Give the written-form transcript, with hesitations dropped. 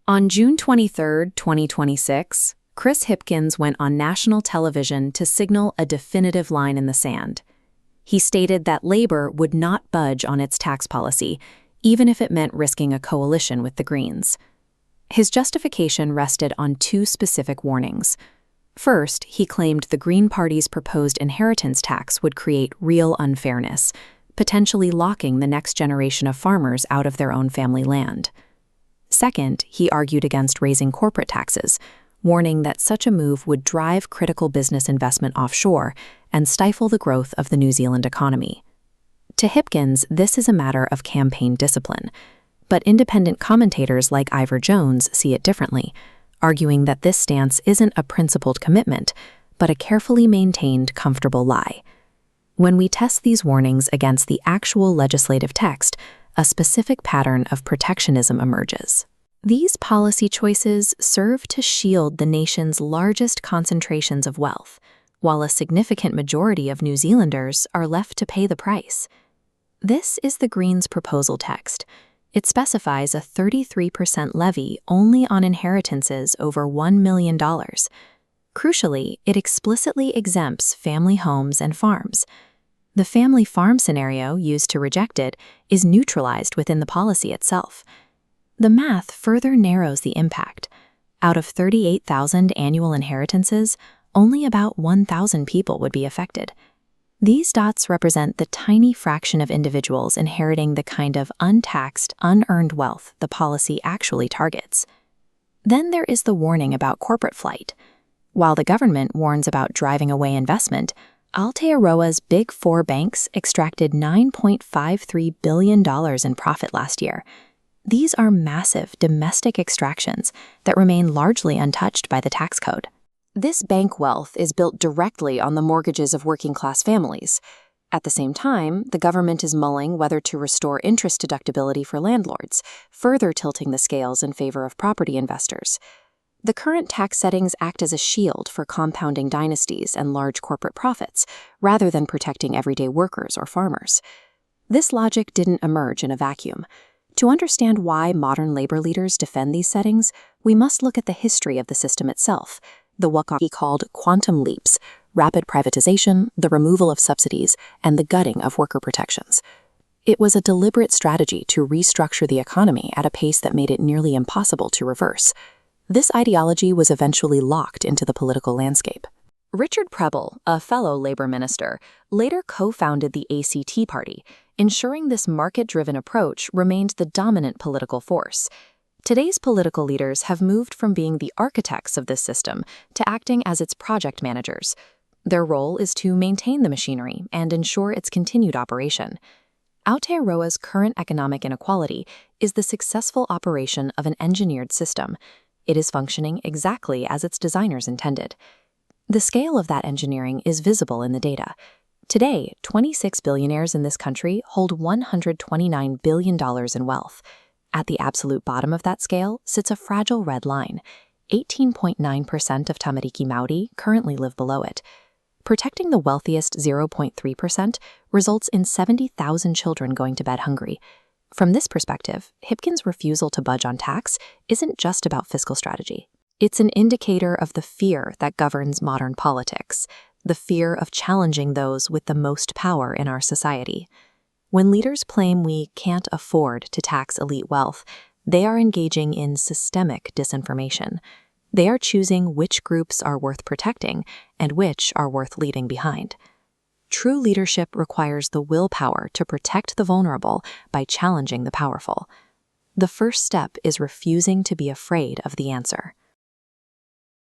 On June 23, 2026, Chris Hipkins went on national television to signal a definitive line in the sand. He stated that Labor would not budge on its tax policy, even if it meant risking a coalition with the Greens. His justification rested on two specific warnings. First, he claimed the Green Party's proposed inheritance tax would create real unfairness, potentially locking the next generation of farmers out of their own family land. Second, he argued against raising corporate taxes, warning that such a move would drive critical business investment offshore and stifle the growth of the New Zealand economy. To Hipkins, this is a matter of campaign discipline, but independent commentators like Ivor see it differently, arguing that this stance isn't a principled commitment, but a carefully maintained, comfortable lie. When we test these warnings against the actual legislative text, a specific pattern of protectionism emerges. These policy choices serve to shield the nation's largest concentrations of wealth, while a significant majority of New Zealanders are left to pay the price. This is the Greens' proposal text. It specifies a 33% levy only on inheritances over $1 million. Crucially, it explicitly exempts family homes and farms. The family farm scenario used to reject it is neutralized within the policy itself. The math further narrows the impact. Out of 38,000 annual inheritances, only about 1,000 people would be affected. These dots represent the tiny fraction of individuals inheriting the kind of untaxed, unearned wealth the policy actually targets. Then there is the warning about corporate flight. While the government warns about driving away investment, Aotearoa's Big Four banks extracted $9.53 billion in profit last year. These are massive domestic extractions that remain largely untouched by the tax code. This bank wealth is built directly on the mortgages of working-class families. At the same time, the government is mulling whether to restore interest deductibility for landlords, further tilting the scales in favor of property investors. The current tax settings act as a shield for compounding dynasties and large corporate profits, rather than protecting everyday workers or farmers. This logic didn't emerge in a vacuum. To understand why modern labor leaders defend these settings, we must look at the history of the system itself, what he called quantum leaps, rapid privatization, the removal of subsidies, and the gutting of worker protections. It was a deliberate strategy to restructure the economy at a pace that made it nearly impossible to reverse. This ideology was eventually locked into the political landscape. Richard Prebble, a fellow labor minister, later co-founded the ACT Party, ensuring this market-driven approach remained the dominant political force. Today's political leaders have moved from being the architects of this system to acting as its project managers. Their role is to maintain the machinery and ensure its continued operation. Aotearoa's current economic inequality is the successful operation of an engineered system. It is functioning exactly as its designers intended. The scale of that engineering is visible in the data. Today, 26 billionaires in this country hold $129 billion in wealth. At the absolute bottom of that scale sits a fragile red line. 18.9% of Tamariki Māori currently live below it. Protecting the wealthiest 0.3% results in 70,000 children going to bed hungry. From this perspective, Hipkins' refusal to budge on tax isn't just about fiscal strategy. It's an indicator of the fear that governs modern politics, the fear of challenging those with the most power in our society. When leaders claim we can't afford to tax elite wealth, they are engaging in systemic disinformation. They are choosing which groups are worth protecting and which are worth leaving behind. True leadership requires the willpower to protect the vulnerable by challenging the powerful. The first step is refusing to be afraid of the answer.